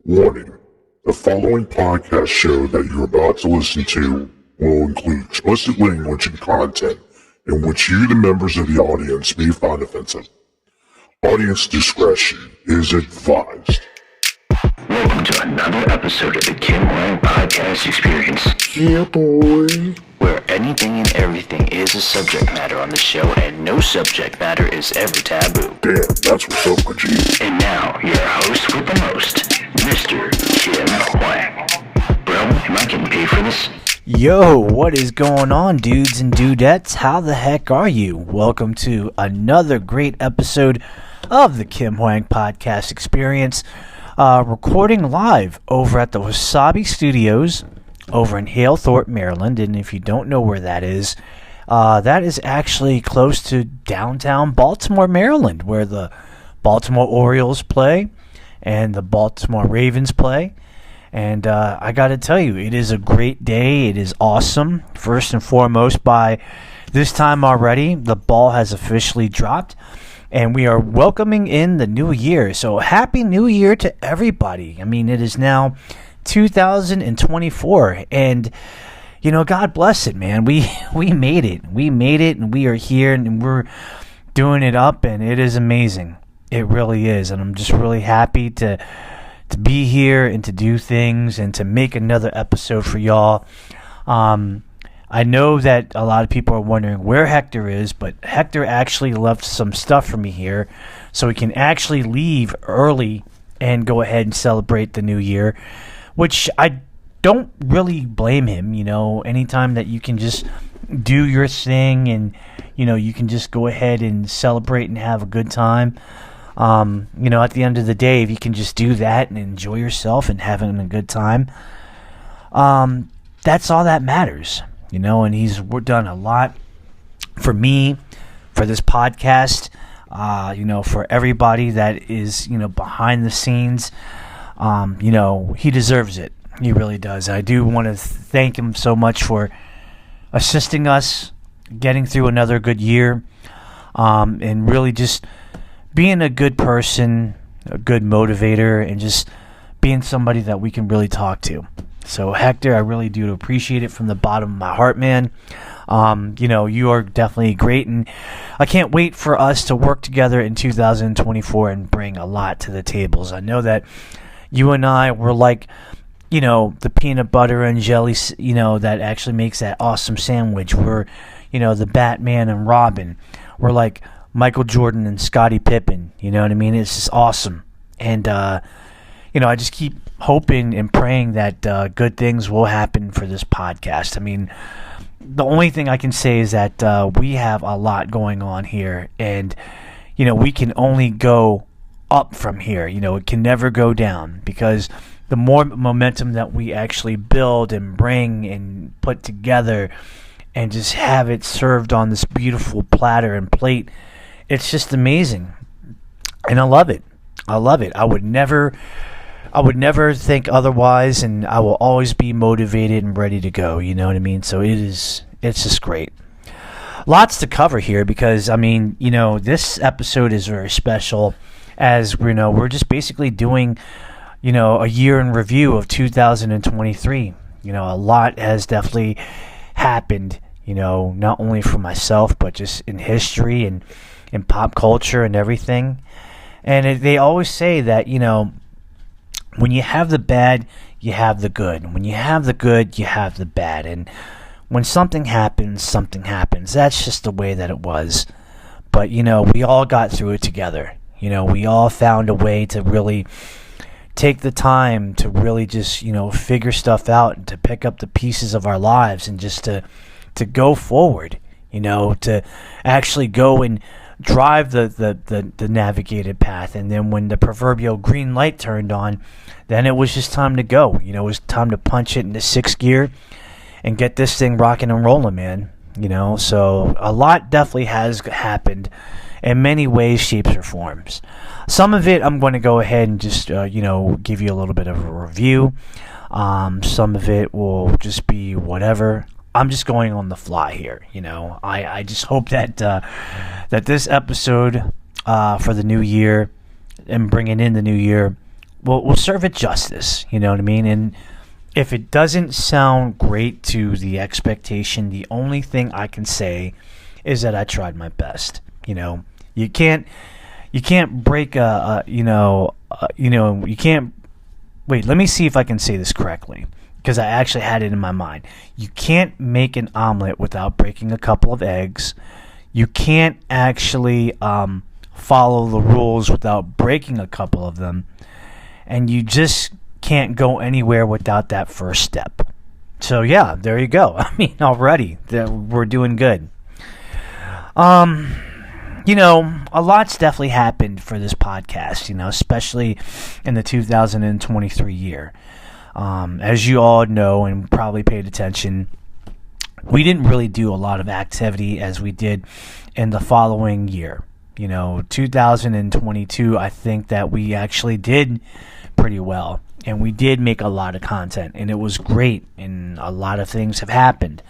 Warning: the following podcast show that you're about to listen to will include explicit language and content in which you, the members of the audience, may find offensive. Audience discretion is advised. Welcome to another episode of the Kim Hoang Podcast Experience. Yeah, boy. Where anything and everything is a subject matter on the show, and no subject matter is ever taboo. Damn, that's what's up, my G. And now, your host with the most, Mr. Kim Hoang. Bro, am I getting paid for this? Yo, what is going on, dudes and dudettes? How the heck are you? Welcome to another great episode of the Kim Hoang Podcast Experience. Recording live over at the Wasabi Studios over in Halethorpe, Maryland. And if you don't know where that is actually close to downtown Baltimore, Maryland, where the Baltimore Orioles play and the Baltimore Ravens play. And I got to tell you, it is a great day. It is awesome. First and foremost, by this time already, the ball has officially dropped. And we are welcoming in the new year. So happy new year to everybody. I mean, it is now 2024. And, you know, God bless it, man. We made it. We made it, and we are here, and we're doing it up, and it is amazing. It really is. And I'm just really happy to be here and to do things and to make another episode for y'all. I know that a lot of people are wondering where Hector is, but Hector actually left some stuff for me here, so we can actually leave early and go ahead and celebrate the new year, which I don't really blame him. You know, anytime that you can just do your thing and, you know, you can just go ahead and celebrate and have a good time. You know, at the end of the day, if you can just do that and enjoy yourself and having a good time, that's all that matters. You know, and he's done a lot for me, for this podcast, you know, for everybody that is, you know, behind the scenes. You know, he deserves it. He really does. I do want to thank him so much for assisting us, getting through another good year, and really just being a good person, a good motivator, and just being somebody that we can really talk to. So, Hector, I really do appreciate it from the bottom of my heart, man. You know, you are definitely great, and I can't wait for us to work together in 2024 and bring a lot to the tables. I know that you and I were like, you know, the peanut butter and jelly, you know, that actually makes that awesome sandwich. We're, you know, the Batman and Robin. We're like Michael Jordan and Scottie Pippen. You know what I mean? It's just awesome. And, you know, I just keep hoping and praying that good things will happen for this podcast. I mean, the only thing I can say is that we have a lot going on here, and, you know, we can only go up from here. You know, it can never go down, because the more momentum that we actually build and bring and put together and just have it served on this beautiful platter and plate, it's just amazing. And I love it. I love it. I would never think otherwise, and I will always be motivated and ready to go. You know what I mean? So it's just great. Lots to cover here, because, I mean, you know, this episode is very special, as we know, we're just basically doing, you know, a year in review of 2023. You know, a lot has definitely happened, you know, not only for myself, but just in history and in pop culture and everything. And they always say that, you know, when you have the bad, you have the good. When you have the good, you have the bad. And when something happens, something happens. That's just the way that it was. But, you know, we all got through it together. You know, we all found a way to really take the time to really just, you know, figure stuff out and to pick up the pieces of our lives and just to go forward, you know, to actually go and drive the navigated path. And then when the proverbial green light turned on, then it was just time to go. You know, it was time to punch it into sixth gear and get this thing rocking and rolling, man. You know, so a lot definitely has happened in many ways, shapes, or forms. Some of it I'm going to go ahead and just, you know, give you a little bit of a review. Some of it will just be whatever. I'm just going on the fly here, you know. I just hope that that this episode for the new year and bringing in the new year we'll serve it justice. You know what I mean? And if it doesn't sound great to the expectation, the only thing I can say is that I tried my best. You know, you can't break you can't. Wait, let me see if I can say this correctly, because I actually had it in my mind. You can't make an omelet without breaking a couple of eggs. You can't actually follow the rules without breaking a couple of them. And you just can't go anywhere without that first step. So, yeah, there you go. I mean, already, we're doing good. You know, a lot's definitely happened for this podcast, you know, especially in the 2023 year. As you all know and probably paid attention, we didn't really do a lot of activity as we did in the following year. You know, 2022, I think that we actually did pretty well. And we did make a lot of content. And it was great. And a lot of things have happened.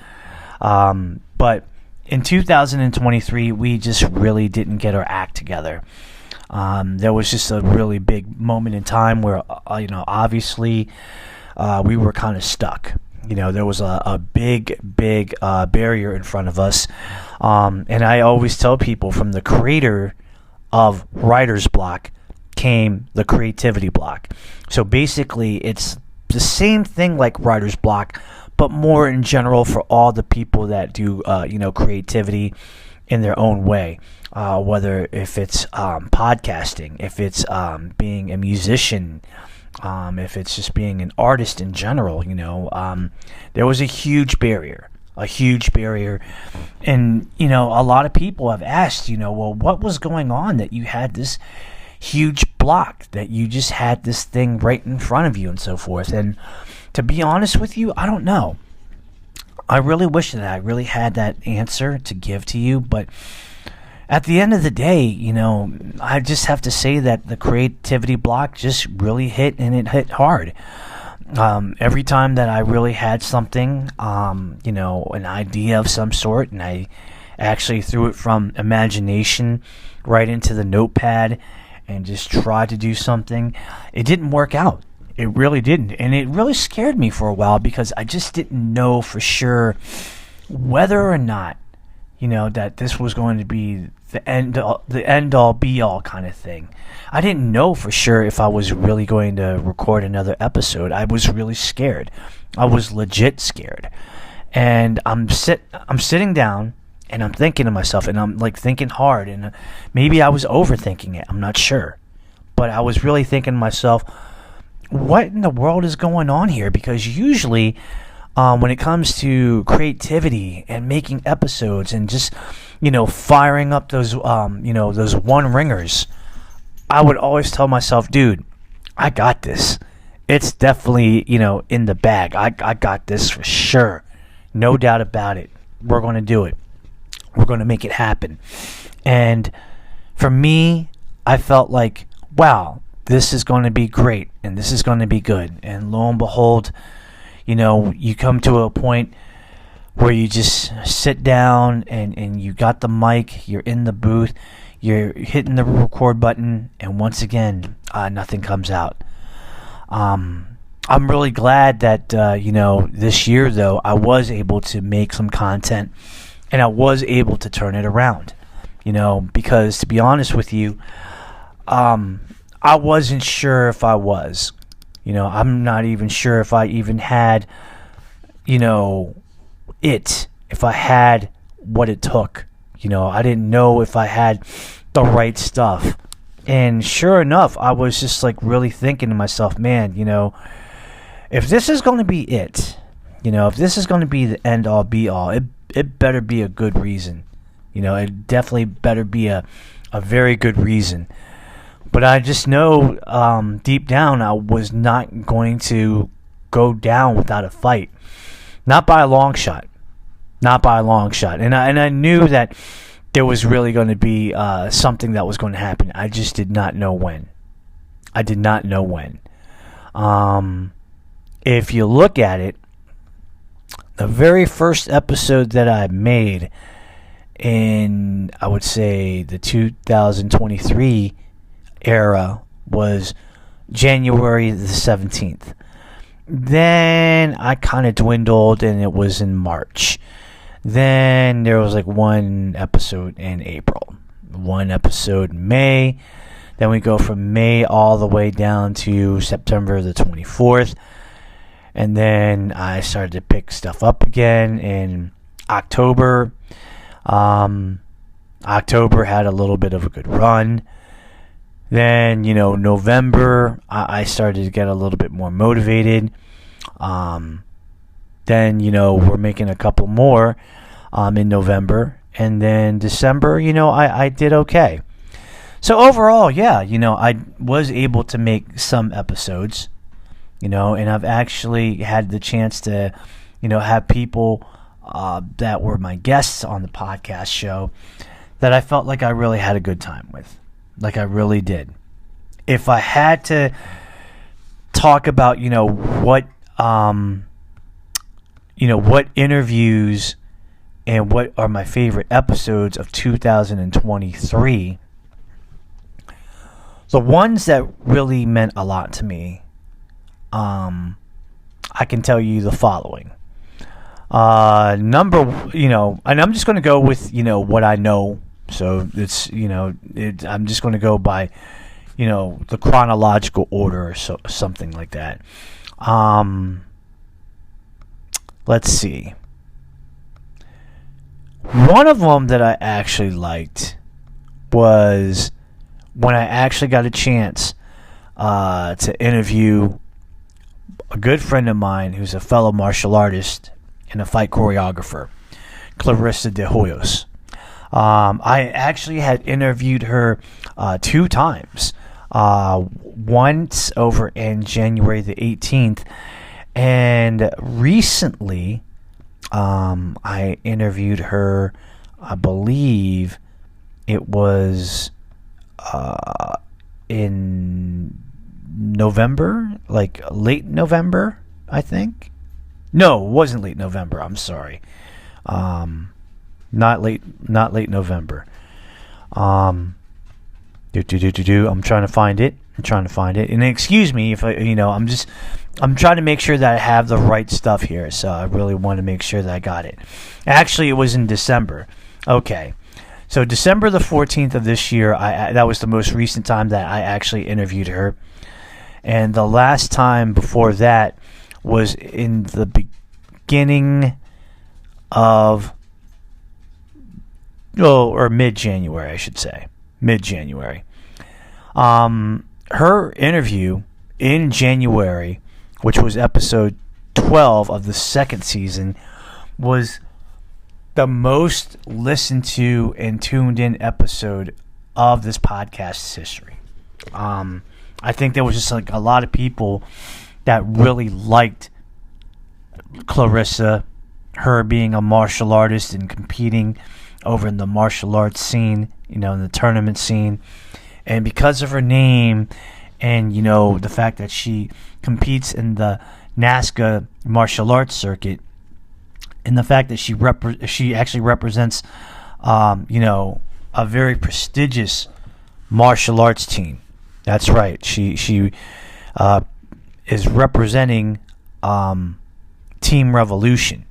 But in 2023, we just really didn't get our act together. There was just a really big moment in time where, obviously we were kind of stuck. You know, there was a big barrier in front of us. And I always tell people, from the creator of writer's block came the creativity block. So basically, it's the same thing like writer's block, but more in general for all the people that do, creativity in their own way. Whether if it's podcasting, if it's being a musician, if it's just being an artist in general, there was a huge barrier. And, a lot of people have asked, well, what was going on that you had this huge block, that you just had this thing right in front of you and so forth. And to be honest with you, I don't know. I really wish that I really had that answer to give to you, but at the end of the day, I just have to say that the creativity block just really hit, and it hit hard. Every time that I really had something, an idea of some sort, and I actually threw it from imagination right into the notepad and just tried to do something, it didn't work out. It really didn't. And it really scared me for a while, because I just didn't know for sure whether or not, that this was going to be the end all be all kind of thing. I didn't know for sure if I was really going to record another episode. I was really scared. I was legit scared. And I'm sitting down, and I'm thinking to myself, and I'm like thinking hard, and maybe I was overthinking it. I'm not sure. But I was really thinking to myself, what in the world is going on here? Because usually when it comes to creativity and making episodes and just, firing up those, those one-ringers, I would always tell myself, dude, I got this. It's definitely, in the bag. I got this for sure. No doubt about it. We're going to do it. We're going to make it happen. And for me, I felt like, wow, this is going to be great, and this is going to be good. And lo and behold, you come to a point where you just sit down and you got the mic, you're in the booth, you're hitting the record button, and once again, nothing comes out. I'm really glad that, this year, though, I was able to make some content, and I was able to turn it around, because to be honest with you, I wasn't sure if I was. I'm not even sure if I even had, if I had what it took. I didn't know if I had the right stuff. And sure enough, I was just like really thinking to myself, man, if this is going to be it, if this is going to be the end all be all, it better be a good reason. It definitely better be a very good reason. But I just know deep down I was not going to go down without a fight. Not by a long shot. And I knew that there was really going to be something that was going to happen. I just did not know when. If you look at it, the very first episode that I made in, I would say, the 2023 era was January the 17th. Then I kind of dwindled, and it was in March. Then there was like one episode in April, one episode in May. Then we go from May all the way down to September the 24th. And then I started to pick stuff up again in October. October had a little bit of a good run. Then, November, I started to get a little bit more motivated. Then, we're making a couple more in November. And then December, I did okay. So overall, yeah, I was able to make some episodes, and I've actually had the chance to, have people that were my guests on the podcast show that I felt like I really had a good time with. Like I really did. If I had to talk about, what interviews and what are my favorite episodes of 2023, the ones that really meant a lot to me, I can tell you the following. And I'm just going to go with, what I know. So it's, I'm just going to go by, the chronological order or something like that. Let's see. One of them that I actually liked was when I actually got a chance to interview a good friend of mine who's a fellow martial artist and a fight choreographer, Clarissa de Hoyos. I actually had interviewed her 2 times. Once over in January the 18th, and recently I interviewed her, I believe it was in November, like late November, I think. No, it wasn't late November, I'm sorry. Not late November. I'm trying to find it. And excuse me if I'm trying to make sure that I have the right stuff here. So I really want to make sure that I got it. Actually, it was in December. Okay. So December the 14th of this year, that was the most recent time that I actually interviewed her. And the last time before that was in the beginning of, or mid-January, I should say. Mid-January. Her interview in January, which was episode 12 of the second season, was the most listened to and tuned in episode of this podcast's history. I think there was just like a lot of people that really liked Clarissa, her being a martial artist and competing over in the martial arts scene, in the tournament scene. And because of her name and, the fact that she competes in the NASCA martial arts circuit, and the fact that she actually represents, a very prestigious martial arts team. That's right. She is representing Team Revolution.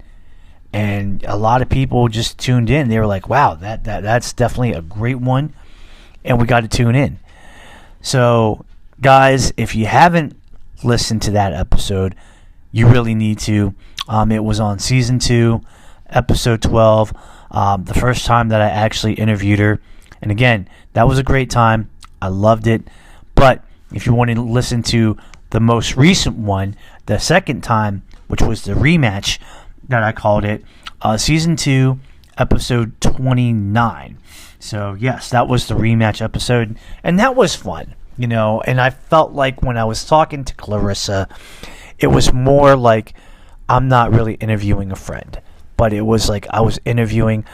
And a lot of people just tuned in. They were like, wow, that's definitely a great one. And we got to tune in. So, guys, if you haven't listened to that episode, you really need to. It was on Season 2, Episode 12, the first time that I actually interviewed her. And again, that was a great time. I loved it. But if you want to listen to the most recent one, the second time, which was the rematch that I called it, Season 2, Episode 29. So, yes, that was the rematch episode, and that was fun, and I felt like when I was talking to Clarissa, it was more like I'm not really interviewing a friend, but it was like I was interviewing,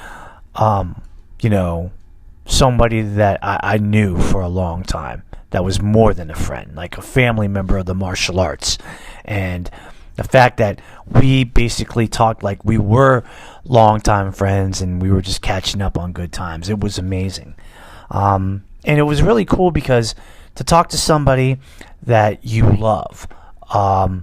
somebody that I knew for a long time that was more than a friend, like a family member of the martial arts. And the fact that we basically talked like we were longtime friends and we were just catching up on good times. It was amazing. And it was really cool because to talk to somebody that you love. Or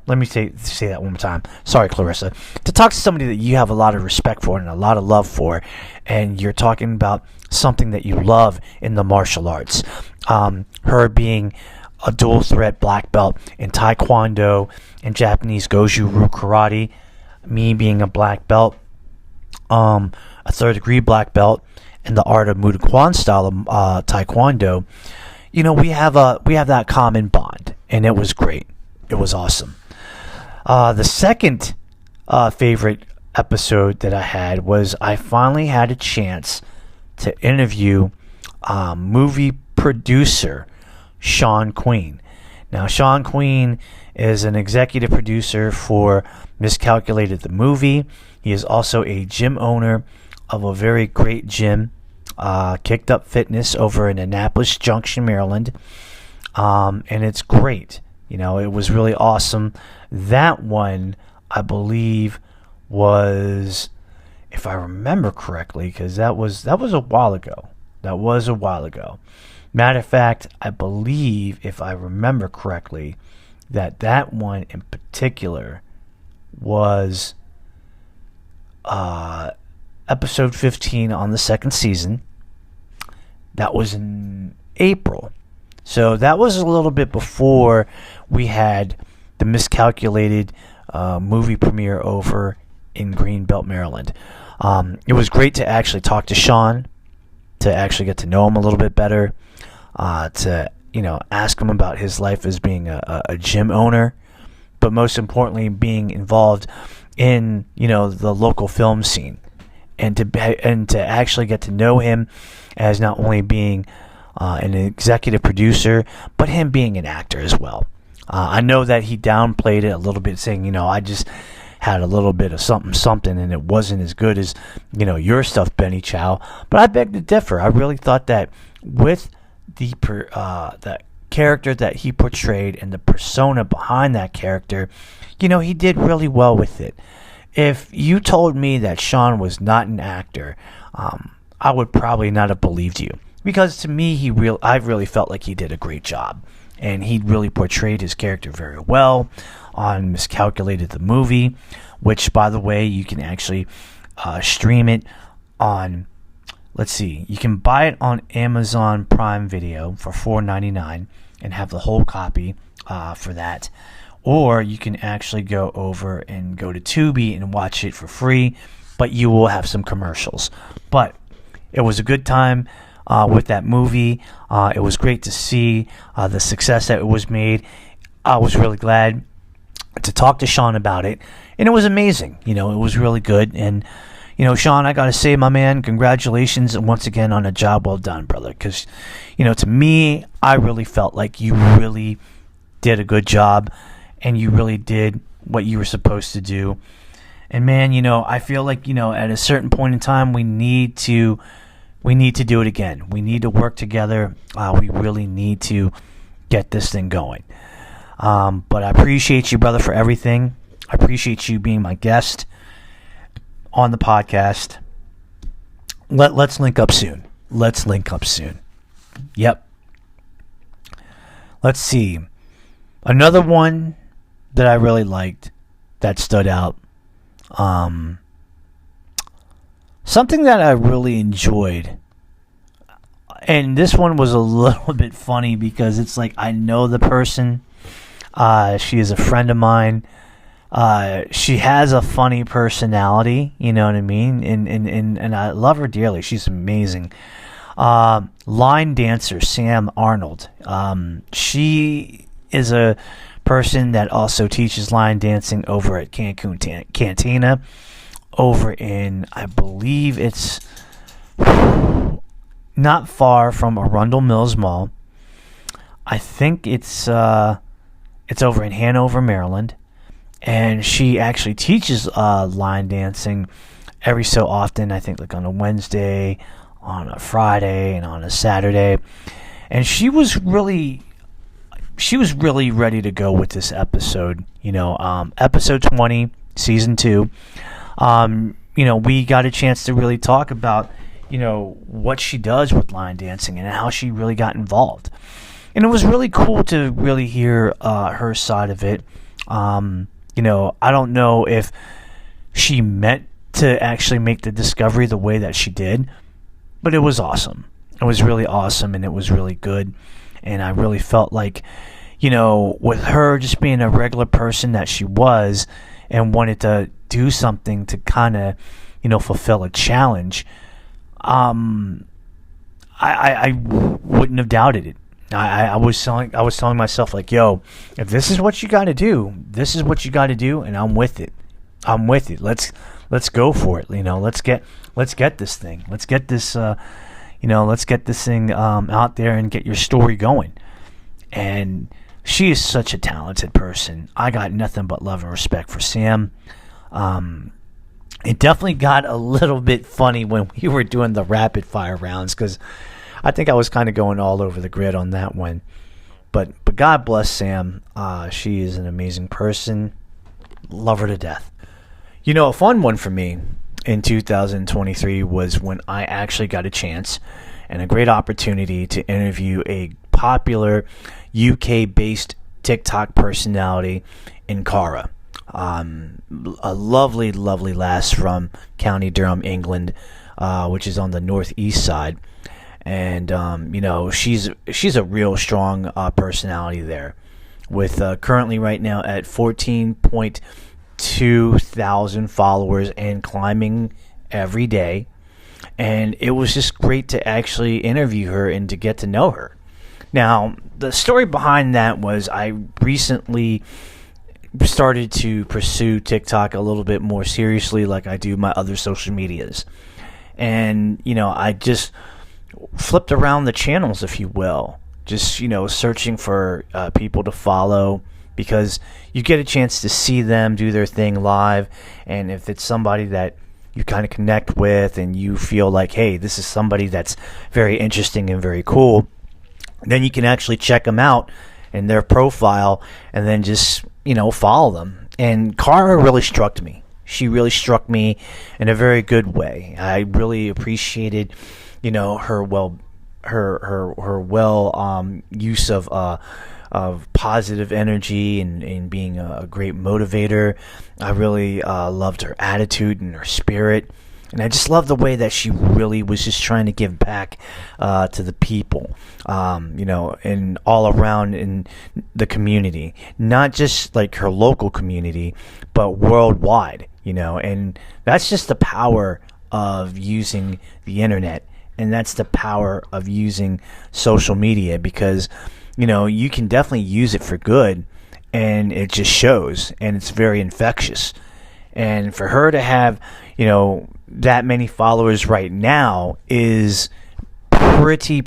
let me say that one more time. Sorry, Clarissa. To talk to somebody that you have a lot of respect for and a lot of love for, and you're talking about something that you love in the martial arts. Her being a dual threat black belt in Taekwondo and Japanese Goju-Ryu Karate. Me being a black belt, a third degree black belt in the art of Muay Thai style of Taekwondo. We have that common bond, and it was great. It was awesome. The second favorite episode that I had was I finally had a chance to interview movie producer Sean Queen. Now, Sean Queen is an executive producer for Miscalculated the Movie. He is also a gym owner of a very great gym, Kicked Up Fitness, over in Annapolis Junction, Maryland. And it's great. It was really awesome. That one, I believe, was, if I remember correctly, because that was a while ago. Matter of fact, I believe, if I remember correctly, that one in particular was episode 15 on the second season. That was in April. So that was a little bit before we had the Miscalculated movie premiere over in Greenbelt, Maryland. It was great to actually talk to Sean, to actually get to know him a little bit better, to ask him about his life as being a gym owner, but most importantly being involved in the local film scene, and to actually get to know him as not only being an executive producer, but him being an actor as well. I know that he downplayed it a little bit, saying, I just had a little bit of something, and it wasn't as good as, your stuff, Benny Chow. But I beg to differ. I really thought that with the character that he portrayed and the persona behind that character, he did really well with it. If you told me that Sean was not an actor, I would probably not have believed you. Because to me, I really felt like he did a great job. And he really portrayed his character very well on Miscalculated the Movie, which, by the way, you can actually stream it on, you can buy it on Amazon Prime Video for $4.99 and have the whole copy for that. Or you can actually go over and go to Tubi and watch it for free, but you will have some commercials. But it was a good time with that movie. It was great to see the success that it was made. I was really glad to talk to Sean about it, and it was amazing. It was really good. And Sean, I gotta say, my man, congratulations once again on a job well done, brother. Because to me, I really felt like you really did a good job, and you really did what you were supposed to do. And man, I feel like at a certain point in time, we need to do it again. We need to work together. We really need to get this thing going. But I appreciate you, brother, for everything. I appreciate you being my guest on the podcast. Let's link up soon. Yep. Let's see. Another one that I really liked that stood out. Something that I really enjoyed, and this one was a little bit funny because it's like I know the person. She is a friend of mine. She has a funny personality, you know what I mean? And I love her dearly. She's amazing. Line dancer Sam Arnold. She is a person that also teaches line dancing over at Cancun Cantina, over in, I believe it's not far from Arundel Mills Mall. I think it's over in Hanover, Maryland. And she actually teaches line dancing every so often. I think like on a Wednesday, on a Friday, and on a Saturday. And she was really ready to go with this episode. Episode 20, season 2. We got a chance to really talk about, what she does with line dancing and how she really got involved. And it was really cool to really hear her side of it. I don't know if she meant to actually make the discovery the way that she did, but it was awesome. It was really awesome, and it was really good. And I really felt like, with her just being a regular person that she was and wanted to do something to kind of, fulfill a challenge, I wouldn't have doubted it. I was telling myself, like, yo, if this is what you got to do, this is what you got to do, and I'm with it. Let's go for it. Let's get this thing. Let's get this. Let's get this thing out there and get your story going. And she is such a talented person. I got nothing but love and respect for Sam. It definitely got a little bit funny when we were doing the rapid fire rounds, because I think I was kind of going all over the grid on that one. But God bless Sam. She is an amazing person. Love her to death. A fun one for me in 2023 was when I actually got a chance and a great opportunity to interview a popular UK-based TikTok personality in Cara. A lovely, lovely lass from County Durham, England, which is on the northeast side. And, she's a real strong personality there, with currently right now at 14.2 thousand followers and climbing every day. And it was just great to actually interview her and to get to know her. Now, the story behind that was I recently started to pursue TikTok a little bit more seriously, like I do my other social medias. And, I just flipped around the channels, if you will, just, searching for people to follow, because you get a chance to see them do their thing live. And if it's somebody that you kind of connect with and you feel like, hey, this is somebody that's very interesting and very cool, then you can actually check them out and their profile and then just, follow them. And Cara really struck me. She really struck me in a very good way. I really appreciated, her use of positive energy and being a great motivator. I really loved her attitude and her spirit. And I just love the way that she really was just trying to give back to the people, and all around in the community. Not just like her local community, but worldwide, And that's just the power of using the internet. And that's the power of using social media, because, you can definitely use it for good, and it just shows, and it's very infectious. And for her to have, that many followers right now is pretty,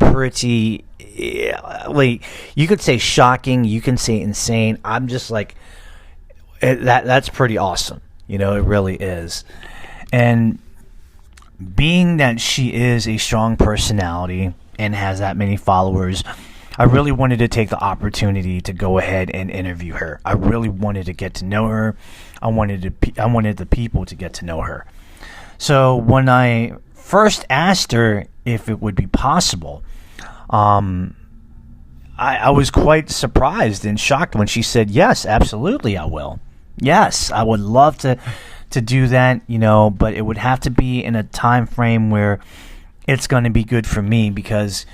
like, you could say shocking, you can say insane. I'm just like, that's pretty awesome. It really is. And being that she is a strong personality and has that many followers, I really wanted to take the opportunity to go ahead and interview her. I really wanted to get to know her. I wanted the people to get to know her. So when I first asked her if it would be possible, I was quite surprised and shocked when she said, yes, absolutely, I will. Yes, I would love to do that, but it would have to be in a time frame where it's going to be good for me, because,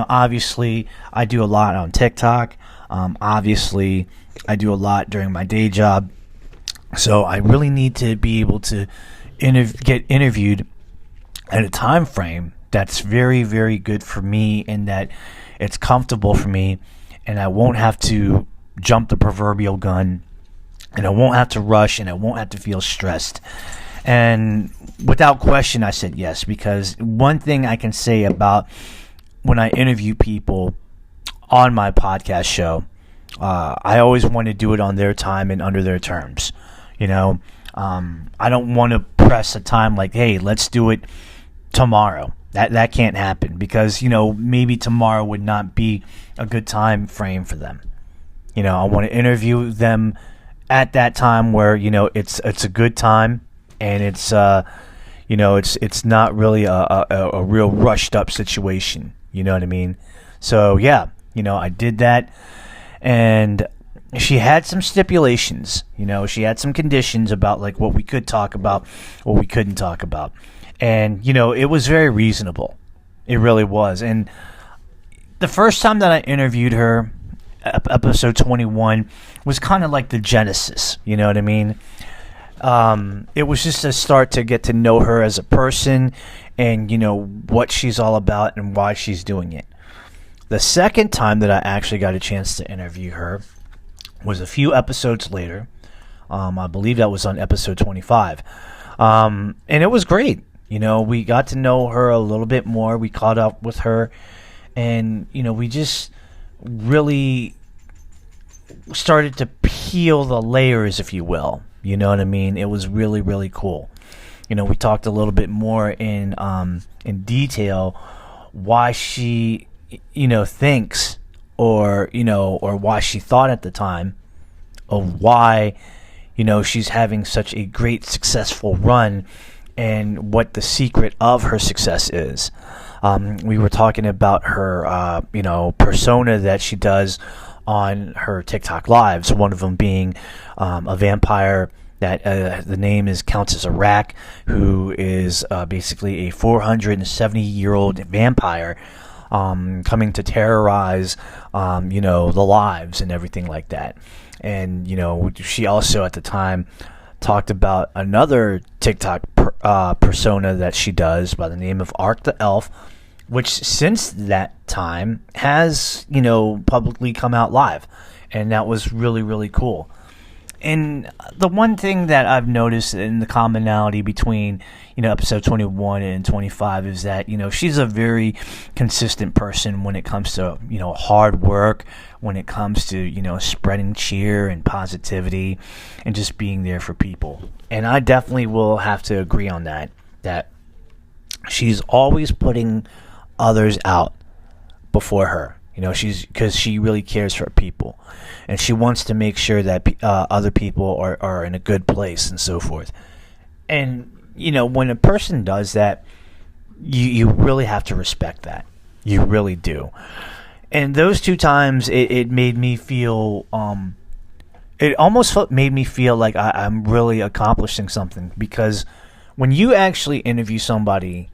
obviously I do a lot on TikTok. Obviously I do a lot during my day job. So I really need to be able to get interviewed at a time frame that's very, very good for me, and that it's comfortable for me, and I won't have to jump the proverbial gun, and I won't have to rush, and I won't have to feel stressed. And without question, I said yes, because one thing I can say about when I interview people on my podcast show, I always want to do it on their time and under their terms. I don't want to press a time like, hey, let's do it tomorrow. That can't happen, because, maybe tomorrow would not be a good time frame for them. I want to interview them at that time where, it's a good time, and it's, It's not really a real rushed up situation. You know what I mean? So yeah, I did that, and she had some stipulations. She had some conditions about like what we could talk about, what we couldn't talk about, and it was very reasonable. It really was. And the first time that I interviewed her, episode 21, was kind of like the genesis. You know what I mean? It was just a start to get to know her as a person and, what she's all about and why she's doing it. The second time that I actually got a chance to interview her was a few episodes later. I believe that was on episode 25. And it was great. We got to know her a little bit more. We caught up with her. And, we just really started to peel the layers, if you will. You know what I mean? It was really, really cool. We talked a little bit more in detail why she, thinks or why she thought at the time of why, she's having such a great successful run and what the secret of her success is. We were talking about her, persona that she does on her TikTok lives, one of them being a vampire that the name is counts as a rack, who is basically a 470-year-old vampire coming to terrorize, the lives and everything like that. And, she also at the time talked about another TikTok persona that she does by the name of Ark the Elf, which since that time has, publicly come out live. And that was really, really cool. And the one thing that I've noticed in the commonality between, episode 21 and 25 is that, she's a very consistent person when it comes to, hard work, when it comes to, spreading cheer and positivity and just being there for people. And I definitely will have to agree on that she's always putting others out before her. Because she really cares for people, and she wants to make sure that other people are in a good place and so forth. And when a person does that, you really have to respect that. You really do. And those two times, it made me feel. It almost made me feel like I'm really accomplishing something, because when you actually interview somebody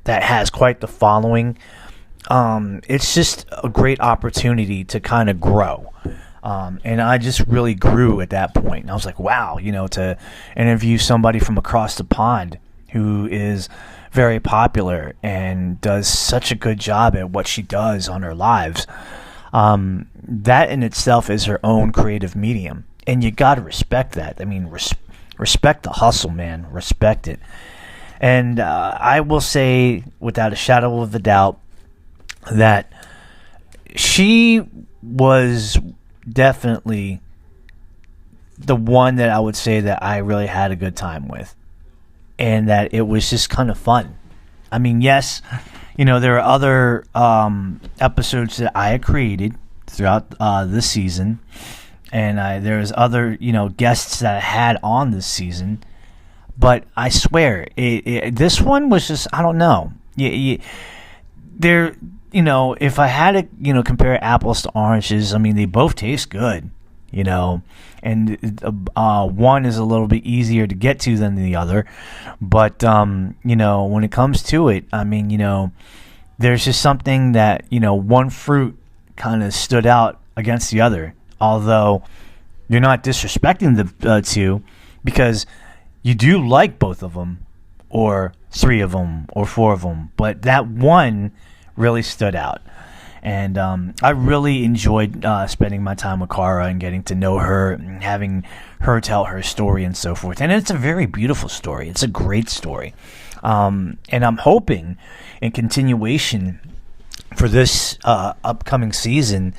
that has quite the following, it's just a great opportunity to kind of grow. And I just really grew at that point. And I was like, wow, to interview somebody from across the pond who is very popular and does such a good job at what she does on her lives. That in itself is her own creative medium. And you got to respect that. I mean, respect the hustle, man. Respect it. And I will say, without a shadow of a doubt, that she was definitely the one that I would say that I really had a good time with, and that it was just kind of fun. I mean, yes, there are other episodes that I had created throughout this season, and there's other guests that I had on this season, but I swear this one was just, I don't know. If I had to, compare apples to oranges, I mean, they both taste good, and one is a little bit easier to get to than the other. But, when it comes to it, I mean, there's just something that, one fruit kind of stood out against the other, although you're not disrespecting the two, because you do like both of them, or three of them, or four of them, but that one really stood out. And I really enjoyed spending my time with Cara and getting to know her and having her tell her story and so forth. And it's a very beautiful story. It's a great story. And I'm hoping in continuation for this upcoming season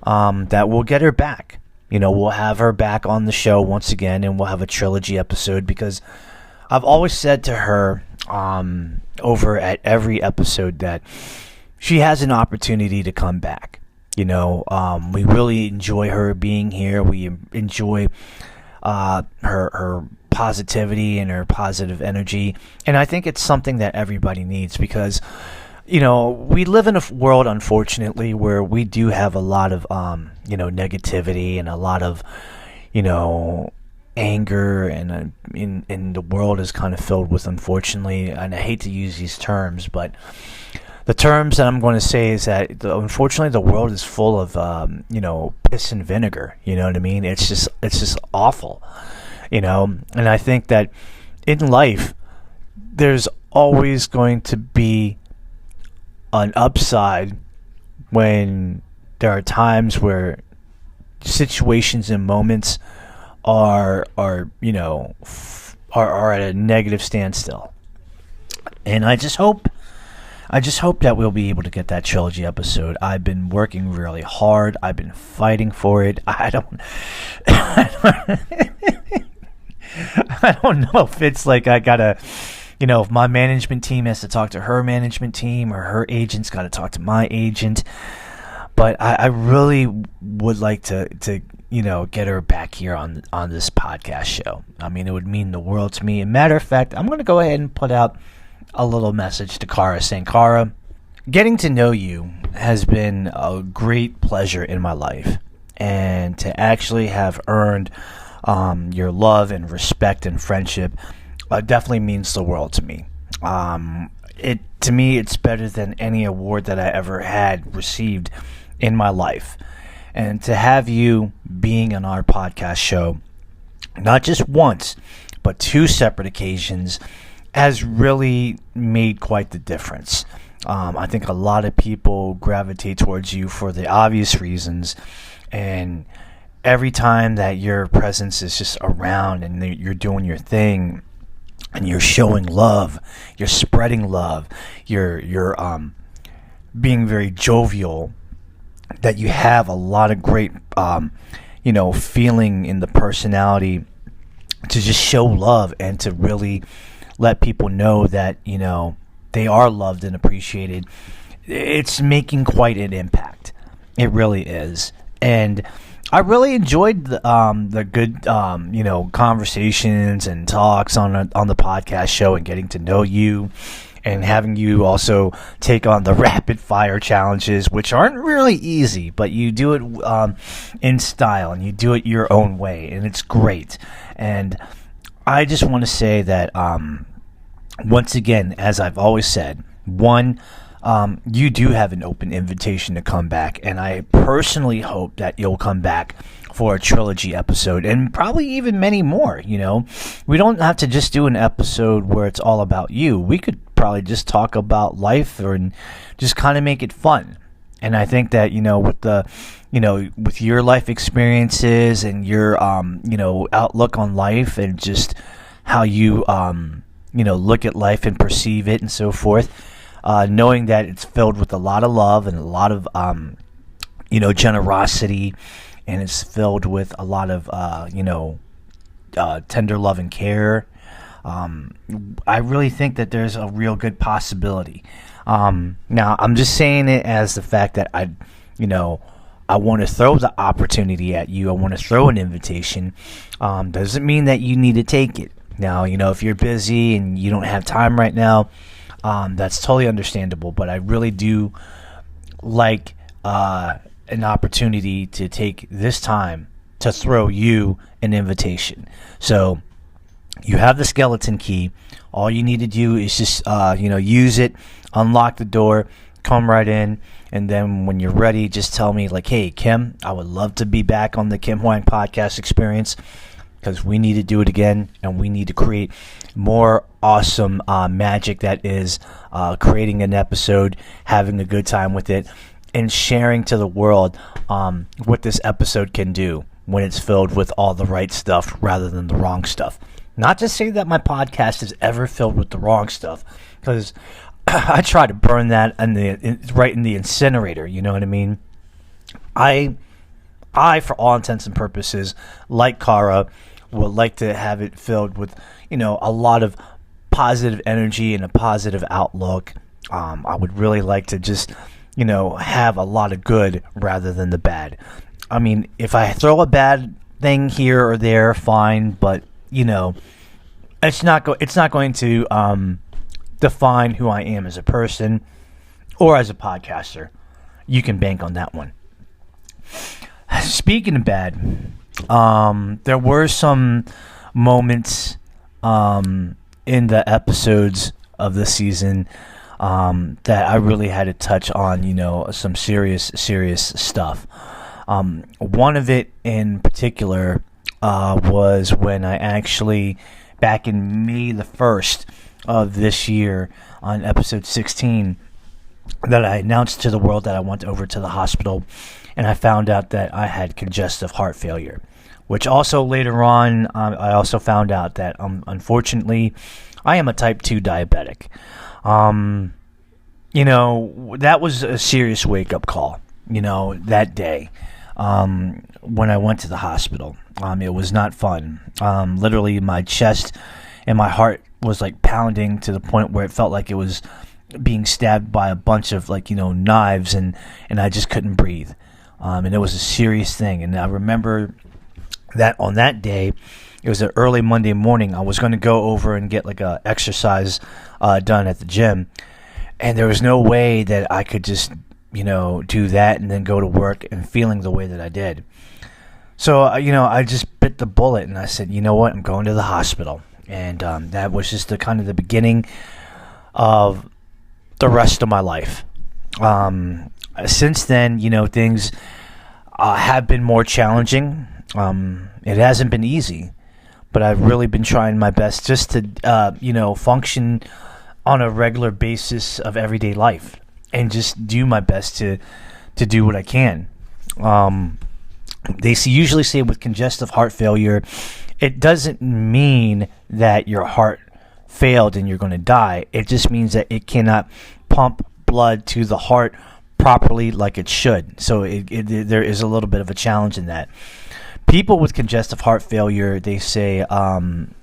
that we'll get her back. We'll have her back on the show once again, and we'll have a trilogy episode, because I've always said to her over at every episode that she has an opportunity to come back. We really enjoy her being here. We enjoy her positivity and her positive energy. And I think it's something that everybody needs because, you know, we live in a world, unfortunately, where we do have a lot of, you know, negativity and a lot of, you know, anger, and in the world is kind of filled with, unfortunately, and I hate to use these terms, but the terms that I'm going to say is that unfortunately the world is full of you know, piss and vinegar. You know what I mean? It's just awful. You know, and I think that in life there's always going to be an upside when there are times where situations and moments are you know, are at a negative standstill. And I just hope that we'll be able to get that trilogy episode. I've been working really hard. I've been fighting for it. I don't know if it's like I gotta, you know, if my management team has to talk to her management team or her agent's got to talk to my agent. But I really would like to you know, get her back here on this podcast show. I mean, it would mean the world to me. And matter of fact, I'm going to go ahead and put out a little message to Cara saying, Cara, getting to know you has been a great pleasure in my life. And to actually have earned your love and respect and friendship definitely means the world to me. To me, it's better than any award that I ever had received in my life. And to have you being on our podcast show, not just once, but 2 separate occasions, has really made quite the difference. I think a lot of people gravitate towards you for the obvious reasons, and every time that your presence is just around and you're doing your thing and you're showing love, you're spreading love, you're being very jovial, that you have a lot of great you know, feeling in the personality to just show love and to really let people know that, you know, they are loved and appreciated. It's making quite an impact. It really is. And I really enjoyed the good you know, conversations and talks on the podcast show, and getting to know you and having you also take on the rapid fire challenges, which aren't really easy, but you do it in style and you do it your own way, and it's great. And I just want to say that once again, as I've always said, one, you do have an open invitation to come back, and I personally hope that you'll come back for a trilogy episode, and probably even many more. You know, we don't have to just do an episode where it's all about you. We could probably just talk about life and just kind of make it fun. And I think that, you know, with the, you know, with your life experiences and your you know, outlook on life and just how you you know, look at life and perceive it and so forth, knowing that it's filled with a lot of love and a lot of you know, generosity, and it's filled with a lot of you know, tender love and care. I really think that there's a real good possibility. Now, I'm just saying it as the fact that you know, I want to throw the opportunity at you. I want to throw an invitation. Doesn't mean that you need to take it. Now, you know, if you're busy and you don't have time right now, that's totally understandable. But I really do like an opportunity to take this time to throw you an invitation. So you have the skeleton key. All you need to do is just you know, use it, unlock the door, come right in, and then when you're ready, just tell me, like, hey, Kim, I would love to be back on the Kim Hoang Podcast Experience, because we need to do it again, and we need to create more awesome magic that is creating an episode, having a good time with it, and sharing to the world what this episode can do when it's filled with all the right stuff rather than the wrong stuff. Not to say that my podcast is ever filled with the wrong stuff, because I try to burn that right in the incinerator, you know what I mean? I, for all intents and purposes, like Cara, would like to have it filled with, you know, a lot of positive energy and a positive outlook. I would really like to just, you know, have a lot of good rather than the bad. I mean, if I throw a bad thing here or there, fine, but, you know, it's not going to define who I am as a person or as a podcaster. You can bank on that one. Speaking of bad, there were some moments in the episodes of the season that I really had to touch on, some serious stuff. One of it in particular was when I actually, back in May the 1st of this year, on episode 16, that I announced to the world that I went over to the hospital, and I found out that I had congestive heart failure, which also later on, I also found out that, unfortunately, I am a type 2 diabetic. That was a serious wake-up call, that day, when I went to the hospital. It was not fun. Literally, my chest and my heart was like pounding to the point where it felt like it was being stabbed by a bunch of knives, and I just couldn't breathe. And it was a serious thing. And I remember that on that day, it was an early Monday morning. I was going to go over and get like a exercise done at the gym, and there was no way that I could just do that and then go to work and feeling the way that I did. So I just bit the bullet and I said, you know what, I'm going to the hospital. And that was just the beginning of the rest of my life. Since then, things have been more challenging. It hasn't been easy, but I've really been trying my best just to, function on a regular basis of everyday life and just do my best to do what I can. They usually say with congestive heart failure, it doesn't mean that your heart failed and you're going to die. It just means that it cannot pump blood to the heart properly like it should. So there is a little bit of a challenge in that. People with congestive heart failure, they say,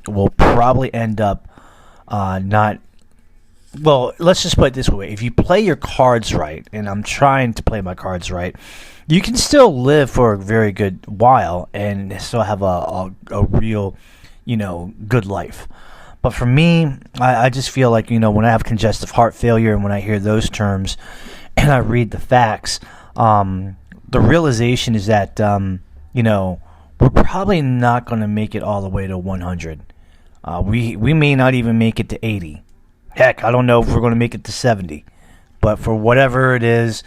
will probably end up not... Well, let's just put it this way. If you play your cards right, and I'm trying to play my cards right, you can still live for a very good while and still have a real, good life. But for me, I just feel like, when I have congestive heart failure and when I hear those terms and I read the facts, the realization is that, we're probably not going to make it all the way to 100. We may not even make it to 80. Heck, I don't know if we're going to make it to 70. But for whatever it is,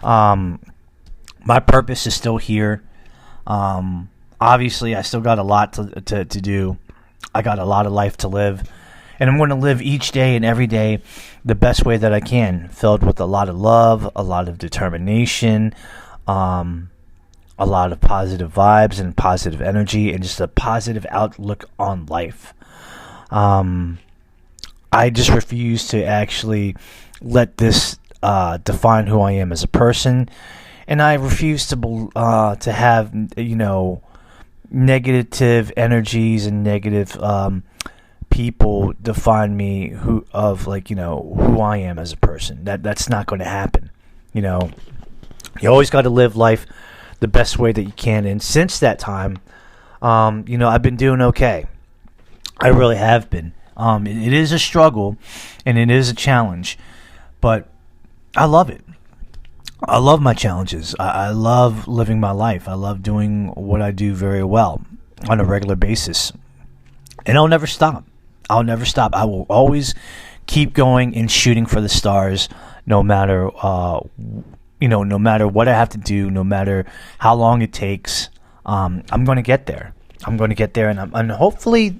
my purpose is still here. Obviously, I still got a lot to do. I got a lot of life to live. And I'm going to live each day and every day the best way that I can, filled with a lot of love, a lot of determination, a lot of positive vibes and positive energy, and just a positive outlook on life. I just refuse to actually let this define who I am as a person, and I refuse to have negative energies and negative people define me who I am as a person. That's not going to happen. You always got to live life the best way that you can. And since that time, I've been doing okay. I really have been. It is a struggle and it is a challenge, but I love it. I love my challenges. I love living my life. I love doing what I do very well on a regular basis. And I'll never stop. I will always keep going and shooting for the stars, no matter no matter what I have to do, no matter how long it takes. I'm going to get there. And hopefully,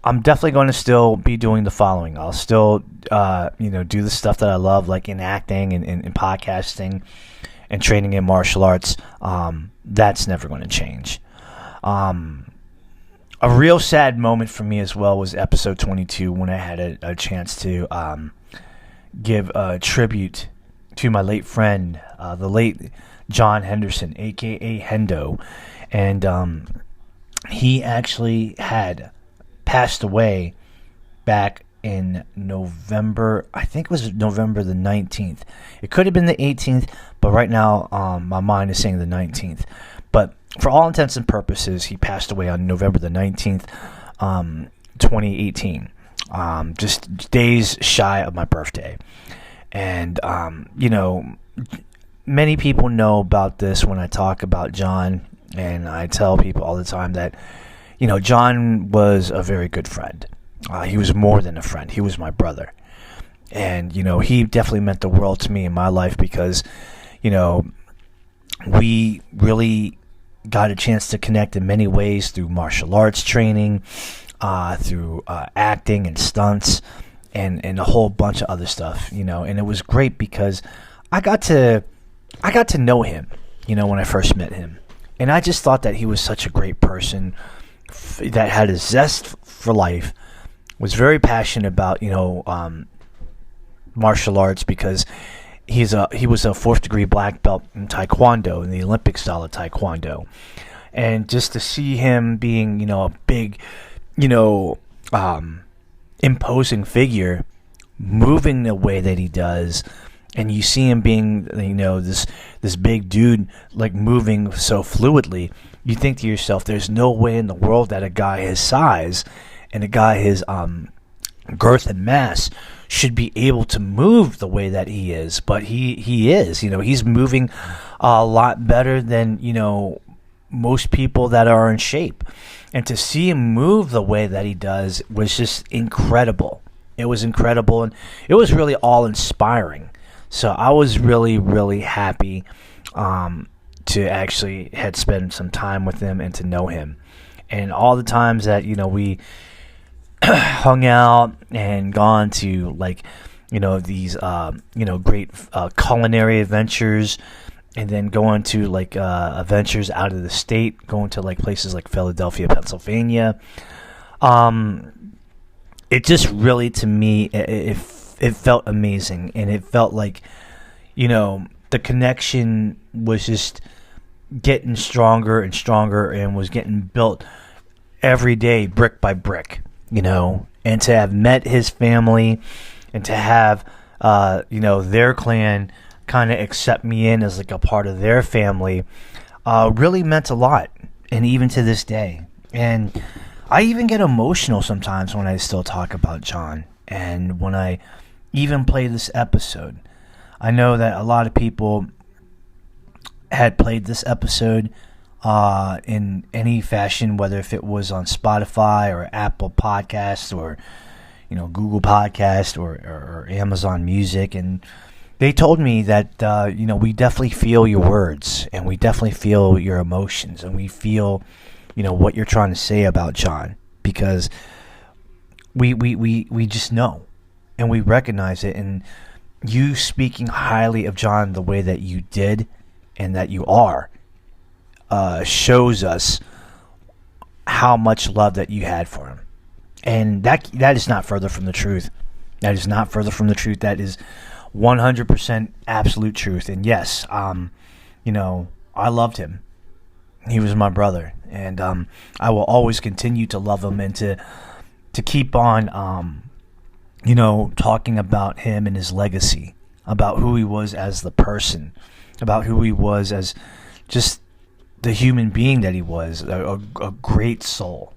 I'm definitely going to still be doing the following. I'll still, do the stuff that I love, like in acting and in podcasting and training in martial arts. That's never going to change. A real sad moment for me as well was episode 22 when I had a chance to give a tribute to my late friend, the late John Henderson, a.k.a. Hendo. And he actually had passed away back in November. I think it was November the 19th. It could have been the 18th, but right now my mind is saying the 19th. But for all intents and purposes, he passed away on November the 19th 2018, just days shy of my birthday. And, many people know about this when I talk about John, and I tell people all the time that, John was a very good friend. He was more than a friend. He was my brother. And, he definitely meant the world to me in my life because, we really got a chance to connect in many ways through martial arts training, through acting and stunts, and a whole bunch of other stuff, and it was great because I got to know him, when I first met him. And I just thought that he was such a great person that had a zest for life, was very passionate about, martial arts because he was a 4th degree black belt in Taekwondo, in the Olympic style of Taekwondo. And just to see him being, a big, imposing figure, moving the way that he does, and you see him being, this big dude, like moving so fluidly, you think to yourself, there's no way in the world that a guy his size and a guy his girth and mass should be able to move the way that he is. But he is, he's moving a lot better than, most people that are in shape. And to see him move the way that he does was just incredible. It was incredible, and it was really all inspiring. So I was really, really happy to actually had spent some time with him and to know him. And all the times that, we hung out and gone to, these, great culinary adventures, and then going to, adventures out of the state, going to, places like Philadelphia, Pennsylvania. It just really, to me, it felt amazing, and it felt like, the connection was just getting stronger and stronger, and was getting built every day, brick by brick, and to have met his family, and to have, their clan kind of accept me in as a part of their family, really meant a lot, and even to this day. And I even get emotional sometimes when I still talk about John, and when I even play this episode. I know that a lot of people had played this episode in any fashion, whether if it was on Spotify or Apple Podcasts or Google Podcast or Amazon Music, and they told me that we definitely feel your words, and we definitely feel your emotions, and we feel what you're trying to say about John, because we just know, and we recognize it. And you speaking highly of John the way that you did and that you are shows us how much love that you had for him. And that is not further from the truth. That is not further from the truth. That is 100% absolute truth. And yes, I loved him. He was my brother, and I will always continue to love him, and to keep on talking about him and his legacy, about who he was as the person, about who he was as just the human being that he was, a great soul,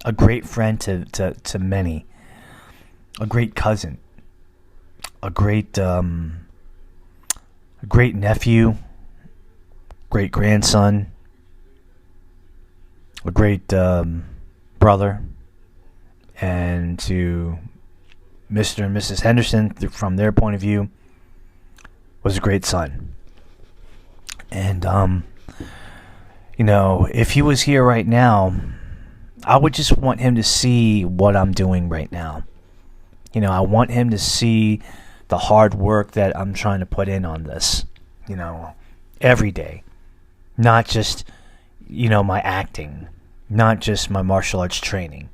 a great friend to many, a great cousin, a great nephew, great grandson, a great brother, and to Mr. and Mrs. Henderson, from their point of view, was a great son. And if he was here right now, I would just want him to see what I'm doing right now. I want him to see the hard work that I'm trying to put in on this, every day. Not just, my acting, not just my martial arts training,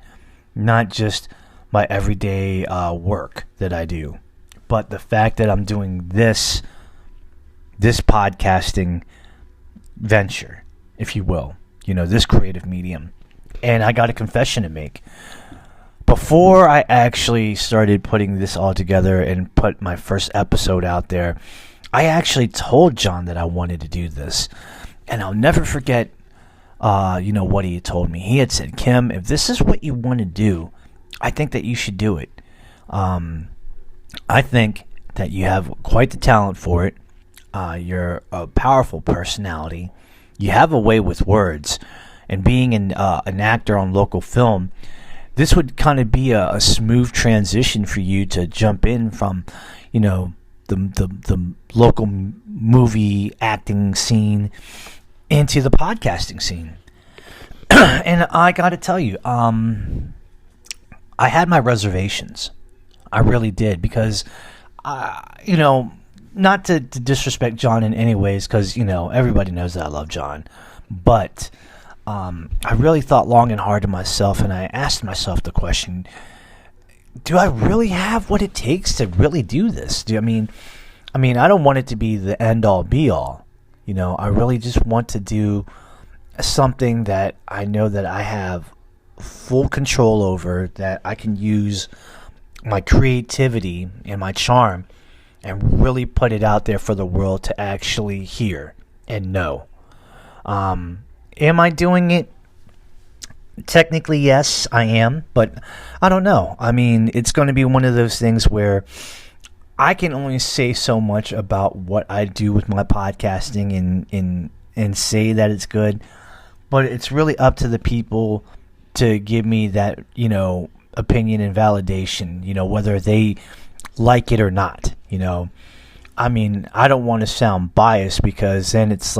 not just my everyday work that I do, but the fact that I'm doing this podcasting venture, if you will, this creative medium. And I got a confession to make. Before I actually started putting this all together and put my first episode out there, I actually told John that I wanted to do this. And I'll never forget what he had told me. He had said, Kim, if this is what you want to do, I think that you should do it. I think that you have quite the talent for it. You're a powerful personality. You have a way with words. And being an actor on local film, this would kind of be a smooth transition for you to jump in from, the local movie acting scene into the podcasting scene. And I got to tell you, I had my reservations. I really did, because, not to disrespect John in any ways, because, everybody knows that I love John. But I really thought long and hard to myself, and I asked myself the question, do I really have what it takes to really do this? I mean, I don't want it to be the end-all, be-all. I really just want to do something that I know that I have full control over, that I can use my creativity and my charm and really put it out there for the world to actually hear and know. Am I doing it? Technically, yes, I am, but I don't know. I mean, it's going to be one of those things where I can only say so much about what I do with my podcasting and say that it's good, but it's really up to the people to give me that, opinion and validation, whether they like it or not, I mean, I don't want to sound biased, because then it's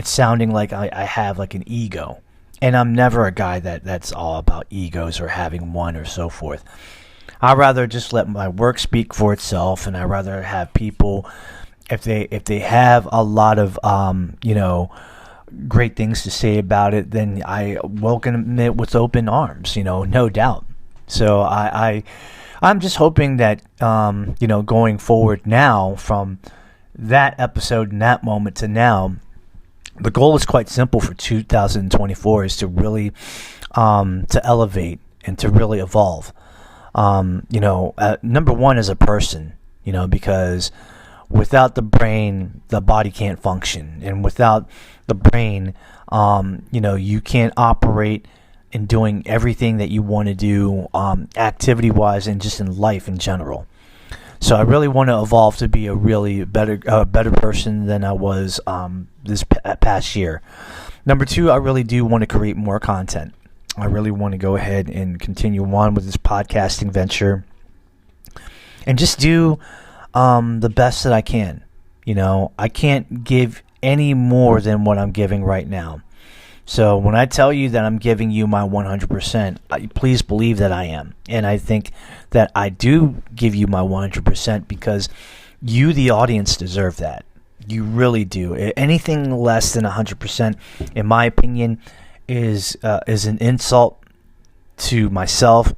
sounding like I have like an ego. And I'm never a guy that's all about egos or having one or so forth. I'd rather just let my work speak for itself, and I'd rather have people, if they have a lot of great things to say about it, then I welcome it with open arms, no doubt. So I'm just hoping that going forward now, from that episode and that moment to now, the goal is quite simple for 2024, is to really to elevate and to really evolve. Number one, as a person, because without the brain, the body can't function. And without the brain, you can't operate in doing everything that you want to do, activity-wise and just in life in general. So I really want to evolve to be a really better person than I was this past year. Number two, I really do want to create more content. I really want to go ahead and continue on with this podcasting venture and just do the best that I can. I can't give any more than what I'm giving right now. So when I tell you that I'm giving you my 100%, please believe that I am. And I think that I do give you my 100% because you, the audience, deserve that. You really do. Anything less than 100%, in my opinion, is an insult to myself,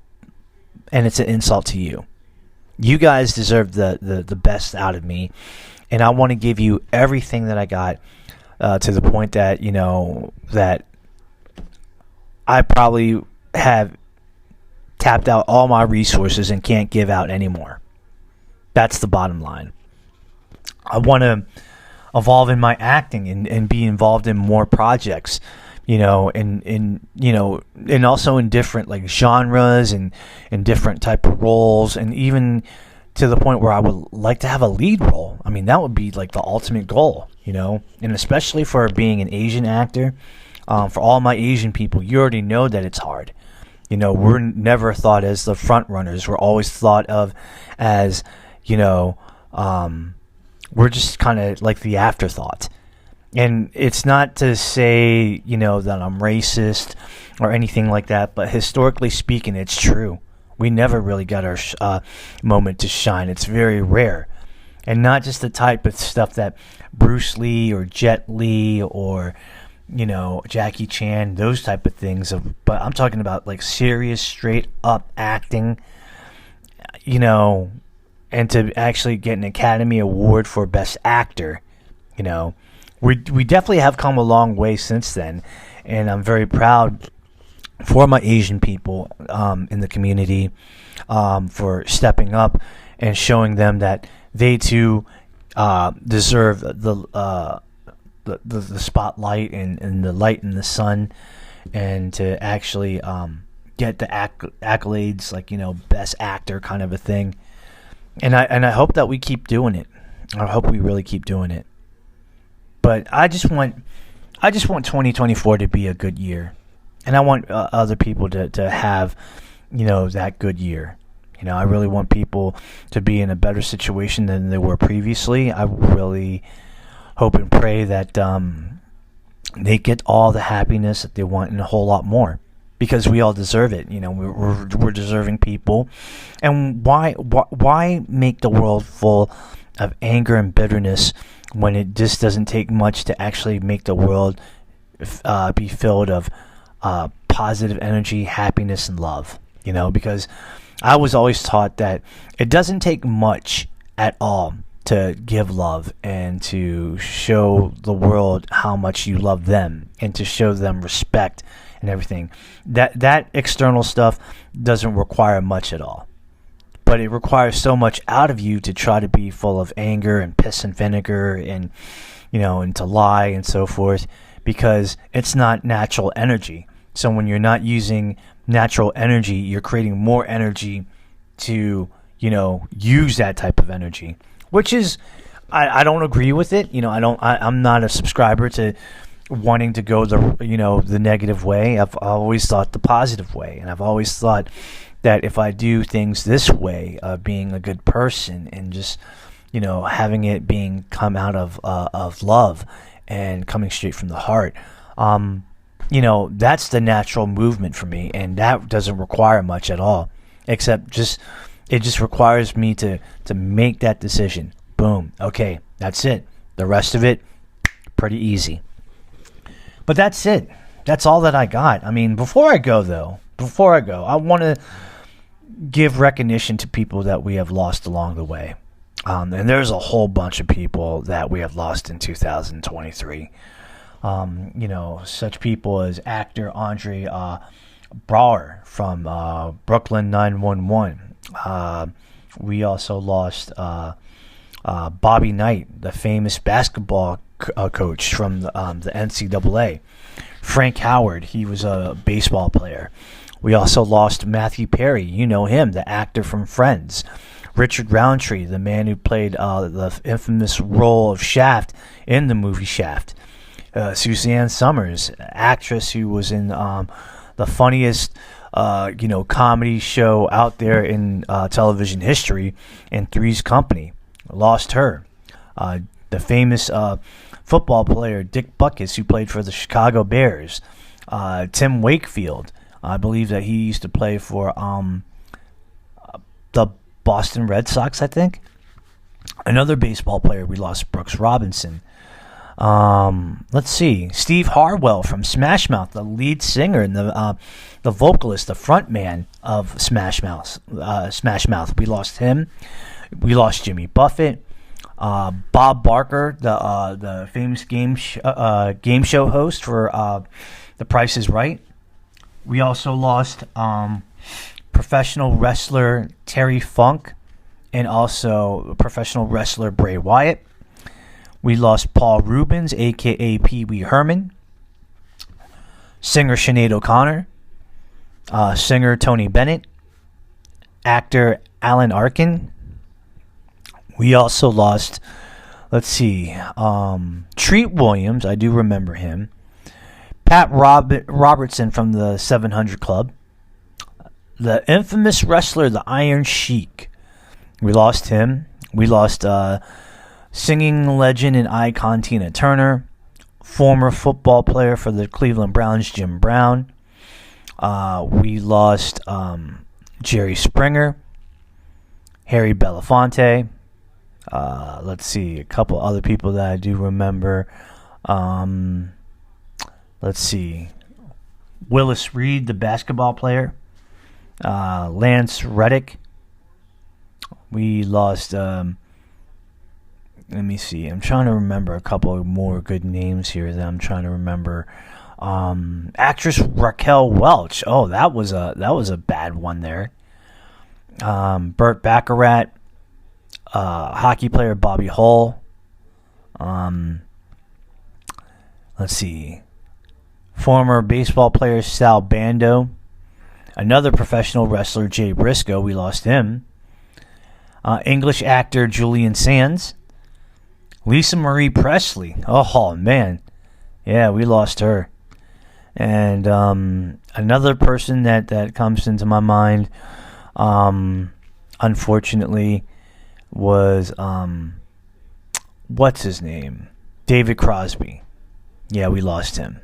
and it's an insult to you. You guys deserve the best out of me, and I want to give you everything that I got, to the point that, that I probably have tapped out all my resources and can't give out anymore. That's the bottom line. I want to evolve in my acting and be involved in more projects, and also in different genres and different type of roles, and even to the point where I would like to have a lead role. I mean, that would be the ultimate goal, and especially for being an Asian actor, for all my Asian people, you already know that it's hard. We're never thought as the front runners. We're always thought of as, we're just kind of like the afterthought. And it's not to say, that I'm racist or anything like that, but historically speaking, it's true. We never really got our moment to shine. It's very rare. And not just the type of stuff that Bruce Lee or Jet Li or, Jackie Chan, those type of things. But I'm talking about serious, straight up acting, and to actually get an Academy Award for Best Actor, we definitely have come a long way since then, and I'm very proud for my Asian people in the community for stepping up and showing them that they too deserve the spotlight and the light in the sun, and to actually get the accolades, like, best actor kind of a thing. And I hope that we keep doing it. I hope we really keep doing it. But I just want 2024 to be a good year, and I want other people to have, that good year. I really want people to be in a better situation than they were previously. I really hope and pray that they get all the happiness that they want and a whole lot more, because we all deserve it. We're deserving people. And why make the world full of anger and bitterness when it just doesn't take much to actually make the world be filled of positive energy, happiness, and love? Because I was always taught that it doesn't take much at all to give love and to show the world how much you love them and to show them respect and everything. That external stuff doesn't require much at all. But it requires so much out of you to try to be full of anger and piss and vinegar and, and to lie and so forth, because it's not natural energy. So when you're not using natural energy, you're creating more energy to, use that type of energy, which is, I don't agree with it. I'm not a subscriber to wanting to go the negative way. I've always thought the positive way, and I've always thought that if I do things this way, being a good person and just, having it come out of love and coming straight from the heart, that's the natural movement for me, and that doesn't require much at all, except it just requires me to make that decision. Boom. Okay, that's it. The rest of it, pretty easy. But that's it. That's all that I got. I mean, before I go, I want to give recognition to people that we have lost along the way. And there's a whole bunch of people that we have lost in 2023. Such people as actor Andre Braugher from Brooklyn 911. We also lost Bobby Knight, the famous basketball coach from the NCAA. Frank Howard, he was a baseball player. We also lost Matthew Perry, him, the actor from Friends. Richard Roundtree, the man who played the infamous role of Shaft in the movie Shaft. Suzanne Summers, actress who was in the funniest comedy show out there in television history, in Three's Company. Lost her. The famous football player Dick Butkus, who played for the Chicago Bears. Tim Wakefield, I believe that he used to play for the Boston Red Sox, I think. Another baseball player we lost, Brooks Robinson. Let's see, Steve Harwell from Smash Mouth, the lead singer and the vocalist, the front man of Smash Mouth. We lost him. We lost Jimmy Buffett. Bob Barker, the famous game show host for The Price is Right. We also lost professional wrestler Terry Funk and also professional wrestler Bray Wyatt. We lost Paul Rubens, a.k.a. Pee Wee Herman. Singer Sinead O'Connor. Singer Tony Bennett. Actor Alan Arkin. We also lost, Treat Williams. I do remember him. Pat Robertson from the 700 Club. The infamous wrestler, the Iron Sheik. We lost him. We lost singing legend and icon Tina Turner. Former football player for the Cleveland Browns, Jim Brown. We lost Jerry Springer. Harry Belafonte. A couple other people that I do remember. Willis Reed, the basketball player. Lance Reddick. We lost, let me see. I'm trying to remember a couple more good names here that I'm trying to remember. Actress Raquel Welch. Oh, that was a bad one there. Burt Baccarat. Hockey player Bobby Hull. Let's see. Former baseball player Sal Bando. Another professional wrestler, Jay Briscoe. We lost him. English actor Julian Sands. Lisa Marie Presley. Oh, man. Yeah, we lost her. And another person that comes into my mind, unfortunately, was, what's his name? David Crosby. Yeah, we lost him.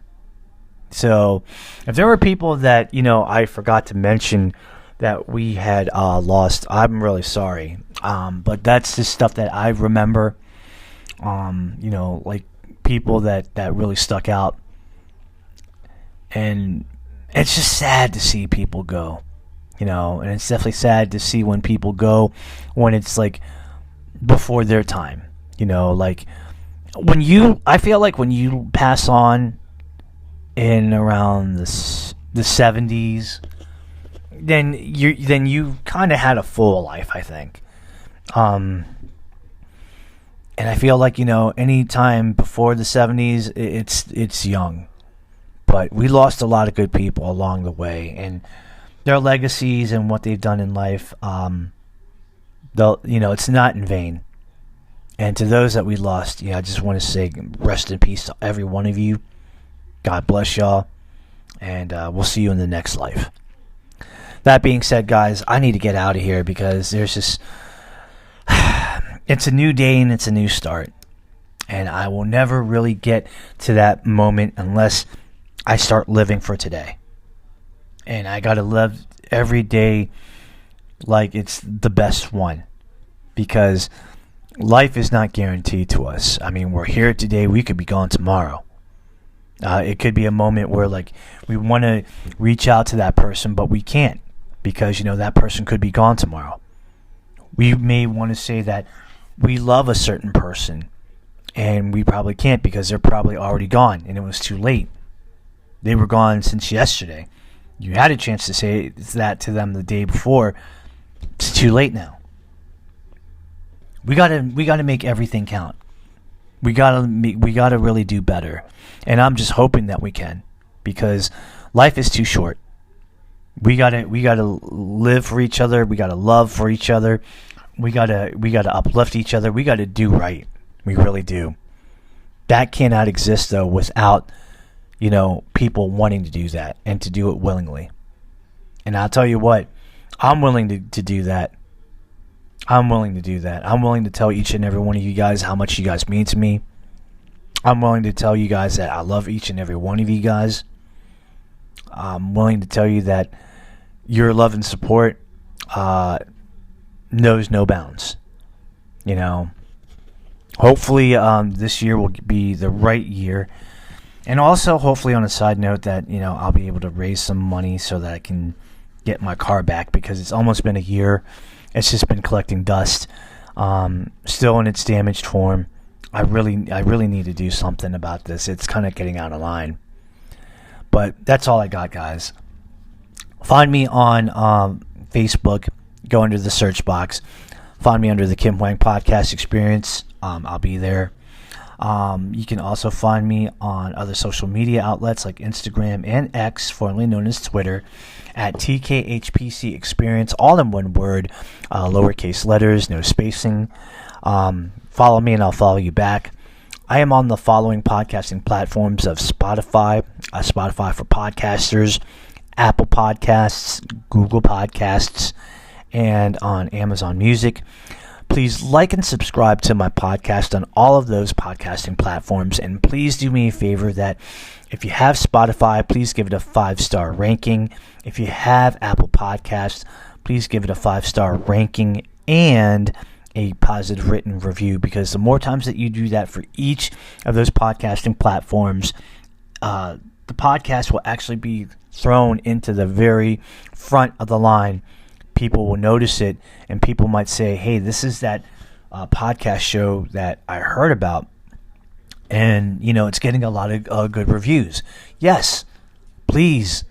So, if there were people that, I forgot to mention that we had lost, I'm really sorry. But that's just stuff that I remember, like people that really stuck out. And it's just sad to see people go, and it's definitely sad to see when people go when it's like before their time, like I feel like when you pass on in around the 70s, then you kind of had a full life, I think. And I feel like, any time before the 70s, it's young. But we lost a lot of good people along the way, and their legacies and what they've done in life, it's not in vain. And to those that we lost, I just want to say rest in peace to every one of you. God bless y'all, and we'll see you in the next life. That being said, guys, I need to get out of here because there's this... It's a new day and it's a new start. And I will never really get to that moment unless I start living for today. And I got to live every day like it's the best one. Because life is not guaranteed to us. I mean, we're here today. We could be gone tomorrow. It could be a moment where, like, we want to reach out to that person, but we can't. Because, that person could be gone tomorrow. We may want to say that we love a certain person. And we probably can't because they're probably already gone. And it was too late. They were gone since yesterday. You had a chance to say that to them the day before. It's too late now. We gotta make everything count. We gotta really do better. And I'm just hoping that we can, because life is too short. We gotta live for each other. We gotta love for each other. We gotta uplift each other. We gotta do right. We really do. That cannot exist though without people wanting to do that and to do it willingly. And I'll tell you what, I'm willing to do that. I'm willing to do that. I'm willing to tell each and every one of you guys how much you guys mean to me. I'm willing to tell you guys that I love each and every one of you guys. I'm willing to tell you that your love and support knows no bounds. Hopefully this year will be the right year. And also, hopefully, on a side note, that, I'll be able to raise some money so that I can get my car back, because it's almost been a year. It's just been collecting dust, still in its damaged form. I really need to do something about this. It's kind of getting out of line. But that's all I got, guys. Find me on Facebook. Go under the search box. Find me under the Kim Hoang Podcast Experience. I'll be there. You can also find me on other social media outlets like Instagram and X, formerly known as Twitter, at TKHPC Experience, all in one word, lowercase letters, no spacing. Follow me and I'll follow you back. I am on the following podcasting platforms of Spotify, Spotify for podcasters, Apple Podcasts, Google Podcasts, and on Amazon Music. Please like and subscribe to my podcast on all of those podcasting platforms. And please do me a favor that if you have Spotify, please give it a 5-star ranking. If you have Apple Podcasts, please give it a 5-star ranking and a positive written review, because the more times that you do that for each of those podcasting platforms, the podcast will actually be thrown into the very front of the line. People will notice it, and people might say, hey, this is that podcast show that I heard about, and, it's getting a lot of good reviews. Yes, please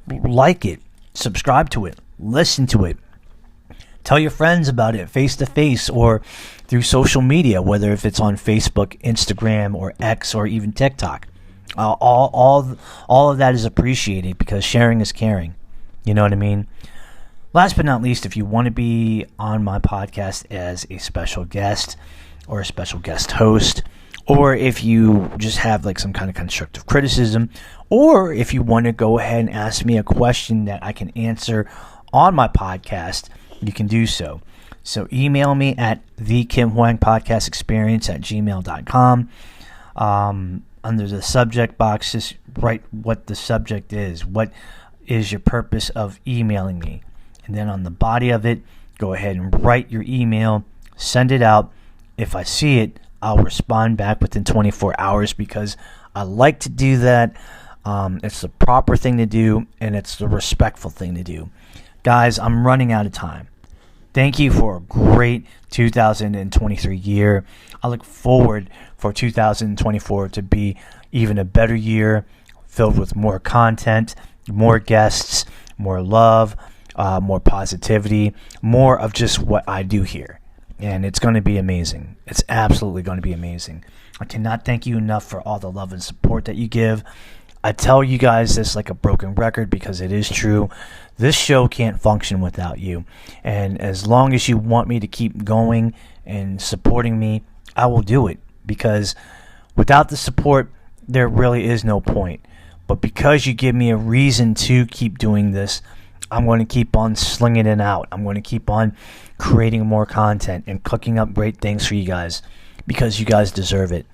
like it, subscribe to it, listen to it. Tell your friends about it face-to-face or through social media, whether if it's on Facebook, Instagram, or X, or even TikTok. All of that is appreciated because sharing is caring. You know what I mean? Last but not least, if you want to be on my podcast as a special guest or a special guest host, or if you just have like some kind of constructive criticism, or if you want to go ahead and ask me a question that I can answer on my podcast, you can do so. So email me at the Kim Hoang Podcast Experience at gmail.com. Under the subject box, just write what the subject is. What is your purpose of emailing me? And then on the body of it, go ahead and write your email, send it out. If I see it, I'll respond back within 24 hours because I like to do that. It's the proper thing to do, and it's the respectful thing to do. Guys, I'm running out of time. Thank you for a great 2023 year. I look forward for 2024 to be even a better year, filled with more content, more guests, more love, more positivity, more of just what I do here. And it's going to be amazing. It's absolutely going to be amazing. I cannot thank you enough for all the love and support that you give. I tell you guys this like a broken record because it is true. This show can't function without you. And as long as you want me to keep going and supporting me, I will do it. Because without the support, there really is no point. But because you give me a reason to keep doing this, I'm going to keep on slinging it out. I'm going to keep on creating more content and cooking up great things for you guys because you guys deserve it.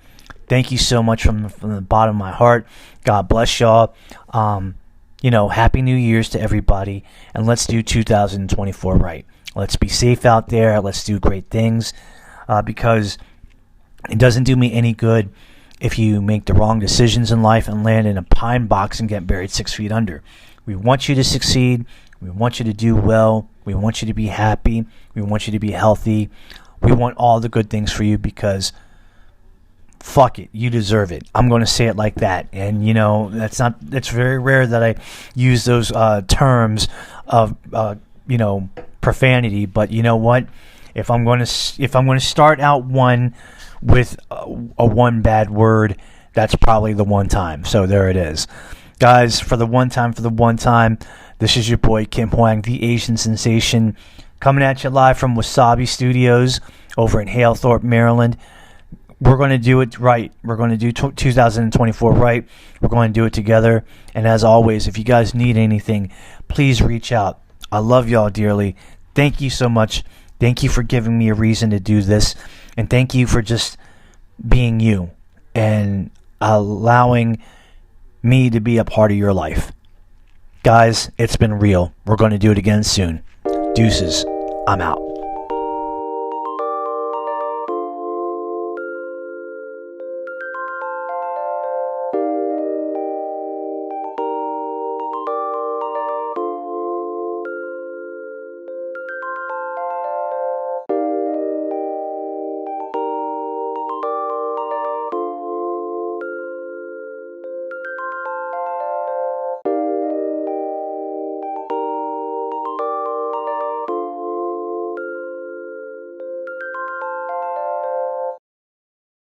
Thank you so much from the bottom of my heart. God bless y'all. Happy New Year's to everybody. And let's do 2024 right. Let's be safe out there. Let's do great things because it doesn't do me any good if you make the wrong decisions in life and land in a pine box and get buried 6 feet under. We want you to succeed. We want you to do well. We want you to be happy. We want you to be healthy. We want all the good things for you because fuck it, you deserve it. I'm going to say it like that. And it's very rare that I use those terms of profanity, but you know what? If I'm going to start out one with a one bad word, that's probably the one time. So there it is. Guys, for the one time, this is your boy Kim Hoang, the Asian sensation, coming at you live from Wasabi Studios over in Halethorpe, Maryland. We're going to do it right. We're going to do 2024 right. We're going to do it together. And as always, if you guys need anything, please reach out. I love y'all dearly. Thank you so much. Thank you for giving me a reason to do this. And thank you for just being you and allowing me to be a part of your life. Guys, it's been real. We're going to do it again soon. Deuces. I'm out.